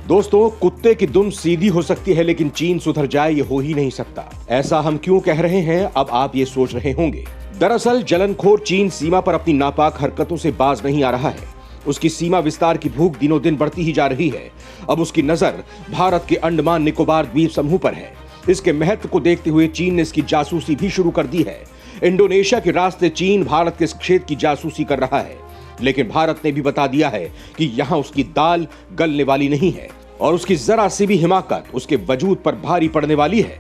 दोस्तों, कुत्ते की दुम सीधी हो सकती है लेकिन चीन सुधर जाए ये हो ही नहीं सकता। ऐसा हम क्यों कह रहे हैं, अब आप ये सोच रहे होंगे। दरअसल जलनखोर चीन सीमा पर अपनी नापाक हरकतों से बाज नहीं आ रहा है। उसकी सीमा विस्तार की भूख दिनों दिन बढ़ती ही जा रही है। अब उसकी नजर भारत के अंडमान निकोबार द्वीप समूह पर है। इसके महत्व को देखते हुए चीन ने इसकी जासूसी भी शुरू कर दी है। इंडोनेशिया के रास्ते चीन भारत के इस क्षेत्र की जासूसी कर रहा है, लेकिन भारत ने भी बता दिया है कि यहां उसकी दाल गलने वाली नहीं है और उसकी जरा सी भी हिमाकत उसके वजूद पर भारी पड़ने वाली है।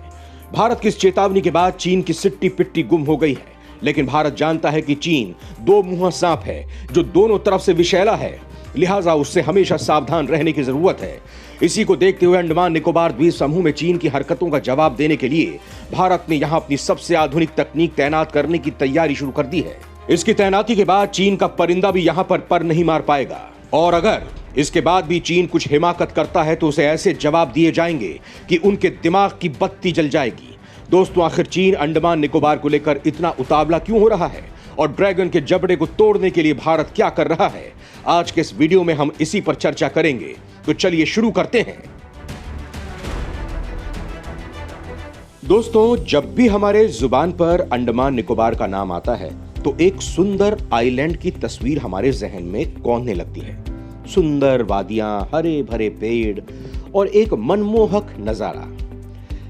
भारत की इस चेतावनी के बाद चीन की सिट्टी पिट्टी गुम हो गई है, लेकिन भारत जानता है कि चीन दो मुंहा सांप है जो दोनों तरफ से विषैला है, लिहाजा उससे हमेशा सावधान रहने की जरूरत है। इसी को देखते हुए अंडमान निकोबार द्वीप समूह में चीन की हरकतों का जवाब देने के लिए भारत ने यहां अपनी सबसे आधुनिक तकनीक तैनात करने की तैयारी शुरू कर दी है। इसकी तैनाती के बाद चीन का परिंदा भी यहां पर नहीं मार पाएगा, और अगर इसके बाद भी चीन कुछ हिमाकत करता है तो उसे ऐसे जवाब दिए जाएंगे कि उनके दिमाग की बत्ती जल जाएगी। दोस्तों, आखिर चीन अंडमान निकोबार को लेकर इतना उतावला क्यों हो रहा है और ड्रैगन के जबड़े को तोड़ने के लिए भारत क्या कर रहा है? आज के इस वीडियो में हम इसी पर चर्चा करेंगे, तो चलिए शुरू करते हैं। दोस्तों, जब भी हमारे जुबान पर अंडमान निकोबार का नाम आता है तो एक सुंदर आइलैंड की तस्वीर हमारे जहन में कौंधने लगती है। सुंदर वादियां, हरे भरे पेड़ और एक मनमोहक नजारा।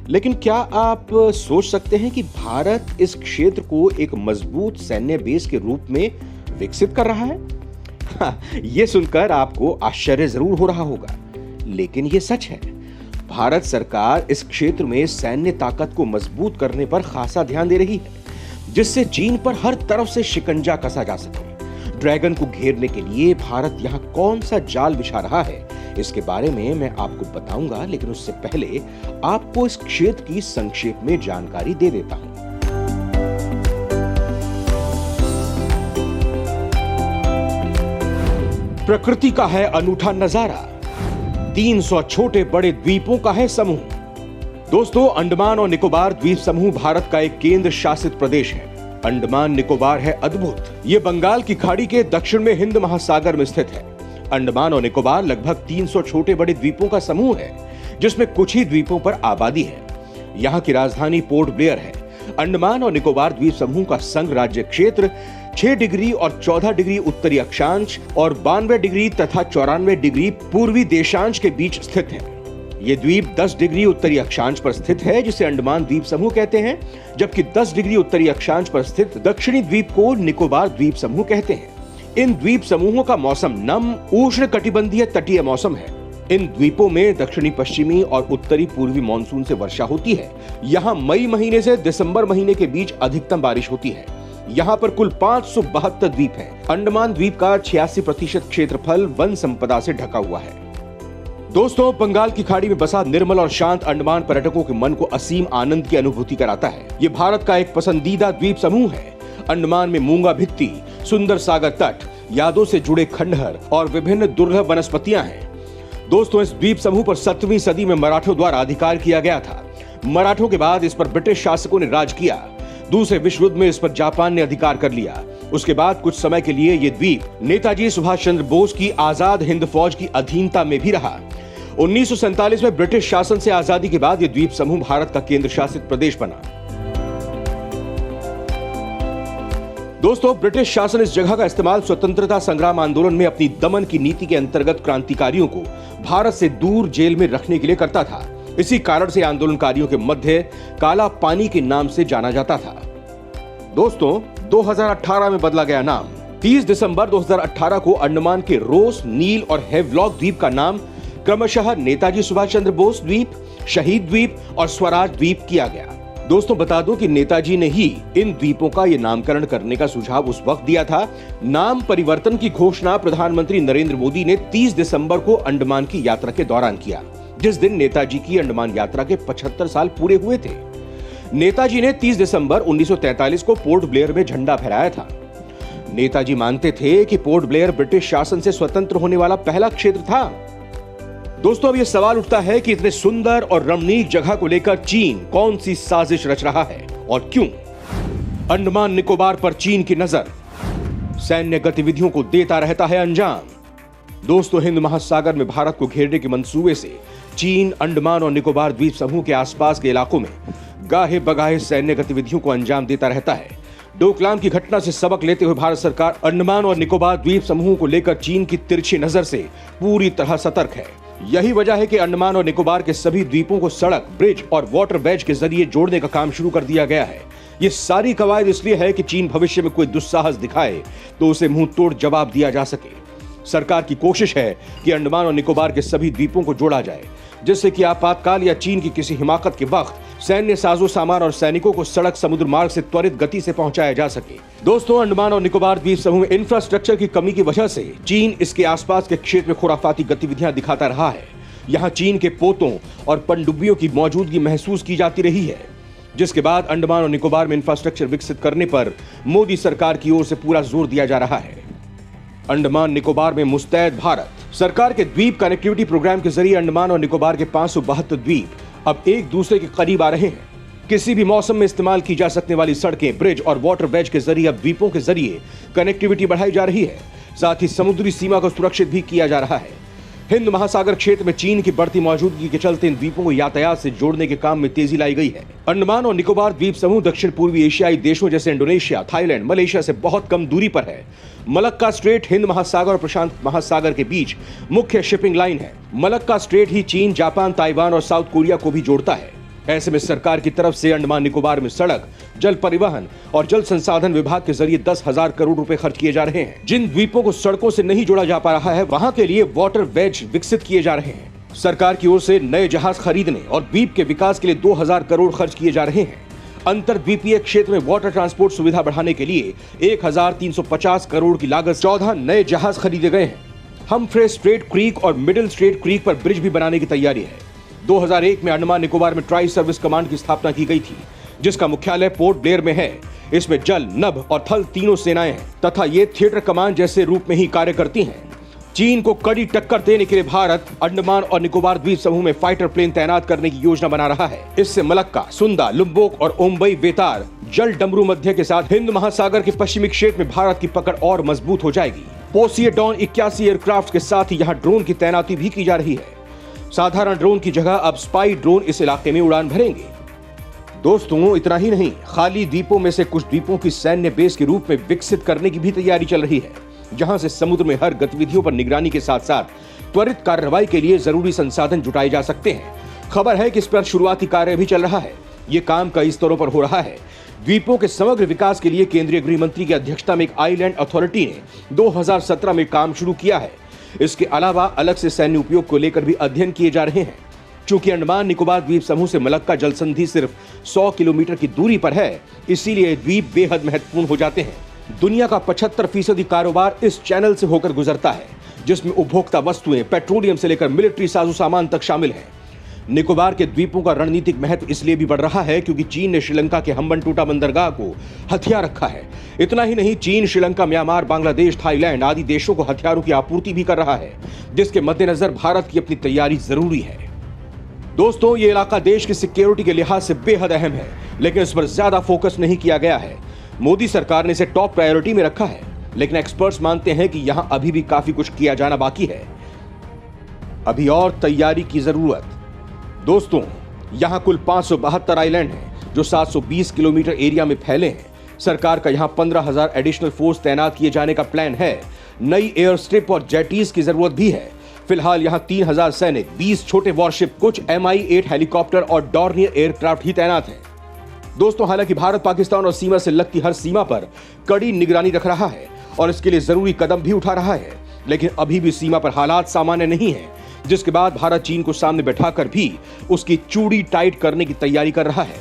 लेकिन क्या आप सोच सकते हैं कि भारत इस क्षेत्र को एक मजबूत सैन्य बेस के रूप में विकसित कर रहा है? यह सुनकर आपको आश्चर्य जरूर हो रहा होगा, लेकिन यह सच है। भारत सरकार इस क्षेत्र में सैन्य ताकत को मजबूत करने पर खासा ध्यान दे रही है, जिससे चीन पर हर तरफ से शिकंजा कसा जा सके। ड्रैगन को घेरने के लिए भारत यहां कौन सा जाल बिछा रहा है, इसके बारे में मैं आपको बताऊंगा, लेकिन उससे पहले आपको इस क्षेत्र की संक्षेप में जानकारी दे देता हूं। प्रकृति का है अनूठा नजारा, 300 छोटे बड़े द्वीपों का है समूह। दोस्तों, अंडमान और निकोबार द्वीप समूह भारत का एक केंद्र शासित प्रदेश है। अंडमान निकोबार है अद्भुत। ये बंगाल की खाड़ी के दक्षिण में हिंद महासागर में स्थित है। अंडमान और निकोबार लगभग 300 छोटे बड़े द्वीपों का समूह है, जिसमें कुछ ही द्वीपों पर आबादी है। यहाँ की राजधानी पोर्ट ब्लेयर है। अंडमान और निकोबार द्वीप समूह का संघ राज्य क्षेत्र 6 डिग्री और 14 डिग्री उत्तरी अक्षांश और 92 डिग्री तथा 94 डिग्री पूर्वी देशांश के बीच स्थित है। ये द्वीप 10 डिग्री उत्तरी अक्षांश पर स्थित है, जिसे अंडमान द्वीप समूह कहते हैं, जबकि 10 डिग्री उत्तरी अक्षांश पर स्थित दक्षिणी द्वीप को निकोबार द्वीप समूह कहते हैं। इन द्वीप समूहों का मौसम नम उष्ण कटिबंधीय तटीय मौसम है। इन द्वीपों में दक्षिणी पश्चिमी और उत्तरी पूर्वी मानसून से वर्षा होती है। यहाँ मई महीने से दिसंबर महीने के बीच अधिकतम बारिश होती है। यहाँ पर कुल 572 द्वीप हैं। अंडमान द्वीप का 86% क्षेत्रफल वन संपदा से ढका हुआ है। दोस्तों, बंगाल की खाड़ी में बसा निर्मल और शांत अंडमान पर्यटकों के मन को असीम आनंद की अनुभूति कराता है। ये भारत का एक पसंदीदा द्वीप समूह है। अंडमान में मूंगा भित्ती, सुंदर सागर तट, यादों से जुड़े खंडहर और विभिन्न दुर्लभ वनस्पतियां हैं। दोस्तों, इस द्वीप समूह पर 7वीं सदी में मराठों द्वारा अधिकार किया गया था। मराठों के बाद इस पर ब्रिटिश शासकों ने राज किया। दूसरे विश्व युद्ध में इस पर जापान ने अधिकार कर लिया। उसके बाद कुछ समय के लिए ये द्वीप नेताजी सुभाष चंद्र बोस की आजाद हिंद फौज की अधीनता में भी रहा। 1947 में ब्रिटिश शासन से आजादी के बाद ये द्वीप समूह भारत का केंद्र शासित प्रदेश बना। दोस्तों, ब्रिटिश शासन इस जगह का इस्तेमाल स्वतंत्रता संग्राम आंदोलन में अपनी दमन की नीति के अंतर्गत क्रांतिकारियों को भारत से दूर जेल में रखने के लिए करता था। इसी कारण से आंदोलनकारियों के मध्य काला पानी के नाम से जाना जाता था। दोस्तों, 2018 में बदला गया नाम। 30 दिसंबर 2018 को अंडमान के रोस, नील और हेवलॉक द्वीप का नाम क्रमशः नेताजी सुभाष चंद्र बोस द्वीप, शहीद द्वीप और स्वराज द्वीप किया गया। दोस्तों, बता दूं कि नेताजी ने ही इन द्वीपों का ये नामकरण करने का सुझाव उस वक्त दिया था। नाम परिवर्तन की घोषणा प्रधानमंत्री नरेंद्र मोदी ने 30 दिसंबर को अंडमान की यात्रा के दौरान किया, जिस दिन नेताजी की अंडमान यात्रा के 75 साल पूरे हुए थे। नेताजी ने 30 दिसंबर 1943 को पोर्ट ब्लेयर में झंडा फहराया था। नेताजी मानते थे कि पोर्ट ब्लेयर ब्रिटिश शासन से स्वतंत्र होने वाला पहला क्षेत्र था। दोस्तों, अब यह सवाल उठता है कि इतने सुंदर और रमणीक जगह को लेकर चीन कौन सी साजिश रच रहा है और क्यों? अंडमान निकोबार पर चीन की नजर, सैन्य गतिविधियों को देता रहता है अंजाम। दोस्तों, हिंद महासागर में भारत को घेरने के मंसूबे से चीन अंडमान और निकोबार द्वीप समूह के आसपास के इलाकों में गाहे बगाहे सैन्य गतिविधियों को अंजाम देता रहता है। डोकलाम की घटना से सबक लेते हुए भारत सरकार अंडमान और निकोबार द्वीप समूह को लेकर चीन की तिरछी नजर से पूरी तरह सतर्क है। यही वजह है कि अंडमान और निकोबार के सभी द्वीपों को सड़क, ब्रिज और वाटर वेज के जरिए जोड़ने का काम शुरू कर दिया गया है। ये सारी कवायद इसलिए है कि चीन भविष्य में कोई दुस्साहस दिखाए तो उसे मुंह तोड़ जवाब दिया जा सके। सरकार की कोशिश है कि अंडमान और निकोबार के सभी द्वीपों को जोड़ा जाए, जिससे कि आपातकाल या चीन की किसी हिमाकत के वक्त सैन्य साजो सामान और सैनिकों को सड़क समुद्र मार्ग से त्वरित गति से पहुंचाया जा सके। दोस्तों, अंडमान और निकोबार द्वीप समूह में इंफ्रास्ट्रक्चर की कमी की वजह से चीन इसके आसपास के क्षेत्र में खुराफाती गतिविधियां दिखाता रहा है। यहाँ चीन के पोतों और पनडुब्बियों की मौजूदगी महसूस की जाती रही है, जिसके बाद अंडमान और निकोबार में इंफ्रास्ट्रक्चर विकसित करने पर मोदी सरकार की ओर से पूरा जोर दिया जा रहा है। अंडमान निकोबार में मुस्तैद भारत। सरकार के द्वीप कनेक्टिविटी प्रोग्राम के जरिए अंडमान और निकोबार के 572 द्वीप अब एक दूसरे के करीब आ रहे हैं। किसी भी मौसम में इस्तेमाल की जा सकने वाली सड़कें, ब्रिज और वाटर वेज के जरिए अब द्वीपों के जरिए कनेक्टिविटी बढ़ाई जा रही है। साथ ही समुद्री सीमा को सुरक्षित भी किया जा रहा है। हिंद महासागर क्षेत्र में चीन की बढ़ती मौजूदगी के चलते इन द्वीपों को यातायात से जोड़ने के काम में तेजी लाई गई है। अंडमान और निकोबार द्वीप समूह दक्षिण पूर्वी एशियाई देशों जैसे इंडोनेशिया, थाईलैंड, मलेशिया से बहुत कम दूरी पर है। मलक्का स्ट्रेट हिंद महासागर और प्रशांत महासागर के बीच मुख्य शिपिंग लाइन है। मलक्का स्ट्रेट ही चीन, जापान, ताइवान और साउथ कोरिया को भी जोड़ता है। ऐसे में सरकार की तरफ से अंडमान निकोबार में सड़क, जल परिवहन और जल संसाधन विभाग के जरिए 10,000 करोड़ रुपए खर्च किए जा रहे हैं। जिन द्वीपों को सड़कों से नहीं जोड़ा जा पा रहा है, वहां के लिए वाटर वेज विकसित किए जा रहे हैं। सरकार की ओर से नए जहाज खरीदने और द्वीप के विकास के लिए 2,000 करोड़ खर्च किए जा रहे हैं। अंतरद्वीपीय क्षेत्र में वाटर ट्रांसपोर्ट सुविधा बढ़ाने के लिए 1,350 करोड़ की लागत 14 नए जहाज खरीदे गए हैं। हमफ्रे स्ट्रेट क्रीक और मिडिल स्ट्रेट क्रीक पर ब्रिज भी बनाने की तैयारी है। 2001 में अंडमान निकोबार में ट्राई सर्विस कमांड की स्थापना की गई थी, जिसका मुख्यालय पोर्ट ब्लेयर में है। इसमें जल, नभ और थल तीनों सेनाएं हैं तथा ये थिएटर कमांड जैसे रूप में ही कार्य करती हैं। चीन को कड़ी टक्कर देने के लिए भारत अंडमान और निकोबार द्वीप समूह में फाइटर प्लेन तैनात करने की योजना बना रहा है। इससे मलक्का, सुंदा, लुम्बोक और ओम्बई बेतार जल डमरू मध्य के साथ हिंद महासागर के पश्चिमी क्षेत्र में भारत की पकड़ और मजबूत हो जाएगी। पोसिडॉन 81 एयरक्राफ्ट के साथ ही यहाँ ड्रोन की तैनाती भी की जा रही है। साधारण ड्रोन की जगह अब स्पाई ड्रोन इस इलाके में उड़ान भरेंगे। दोस्तों, इतना ही नहीं, खाली द्वीपों में से कुछ द्वीपों की सैन्य बेस के रूप में विकसित करने की भी तैयारी चल रही है, जहां से समुद्र में हर गतिविधियों पर निगरानी के साथ साथ त्वरित कार्रवाई के लिए जरूरी संसाधन जुटाए जा सकते हैं। खबर है कि इस पर शुरुआती कार्य भी चल रहा है। ये काम कई स्तरों पर हो रहा है। द्वीपों के समग्र विकास के लिए केंद्रीय गृह मंत्री की अध्यक्षता में एक आइलैंड अथॉरिटी ने 2017 में काम शुरू किया है। इसके अलावा अलग से सैन्य उपयोग को लेकर भी अध्ययन किए जा रहे हैं। चूंकि अंडमान निकोबार द्वीप समूह से मलक्का जल संधि सिर्फ 100 किलोमीटर की दूरी पर है, इसीलिए द्वीप बेहद महत्वपूर्ण हो जाते हैं। दुनिया का 75% कारोबार इस चैनल से होकर गुजरता है, जिसमें उपभोक्ता वस्तुएं, पेट्रोलियम से लेकर मिलिट्री साजो सामान तक शामिल है। निकोबार के द्वीपों का रणनीतिक महत्व इसलिए भी बढ़ रहा है क्योंकि चीन ने श्रीलंका के हम्बनटोटा बंदरगाह को हथिया रखा है। इतना ही नहीं, चीन श्रीलंका, म्यांमार, बांग्लादेश, थाईलैंड आदि देशों को हथियारों की आपूर्ति भी कर रहा है, जिसके मद्देनजर भारत की अपनी तैयारी जरूरी है। दोस्तों, ये इलाका देश की सिक्योरिटी के लिहाज से बेहद अहम है, लेकिन इस पर ज्यादा फोकस नहीं किया गया है। मोदी सरकार ने इसे टॉप प्रायोरिटी में रखा है, लेकिन एक्सपर्ट्स मानते हैं कि यहां अभी भी काफी कुछ किया जाना बाकी है। अभी और तैयारी की जरूरत। दोस्तों, यहां कुल 572 आइलैंड हैं, जो 720 किलोमीटर एरिया में फैले हैं। सरकार का यहां 15,000 एडिशनल फोर्स तैनात किए जाने का प्लान है। नई एयर स्ट्रिप और जेटीज की जरूरत भी है। फिलहाल यहां 3,000 सैनिक, 20 छोटे वॉरशिप, कुछ Mi-8 हेलीकॉप्टर और डॉर्नियर एयरक्राफ्ट ही तैनात हैं। दोस्तों, हालांकि भारत पाकिस्तान और सीमा से लगती हर सीमा पर कड़ी निगरानी रख रहा है और इसके लिए जरूरी कदम भी उठा रहा है, लेकिन अभी भी सीमा पर हालात सामान्य नहीं है, जिसके बाद भारत चीन को सामने बैठाकर भी उसकी चूड़ी टाइट करने की तैयारी कर रहा है।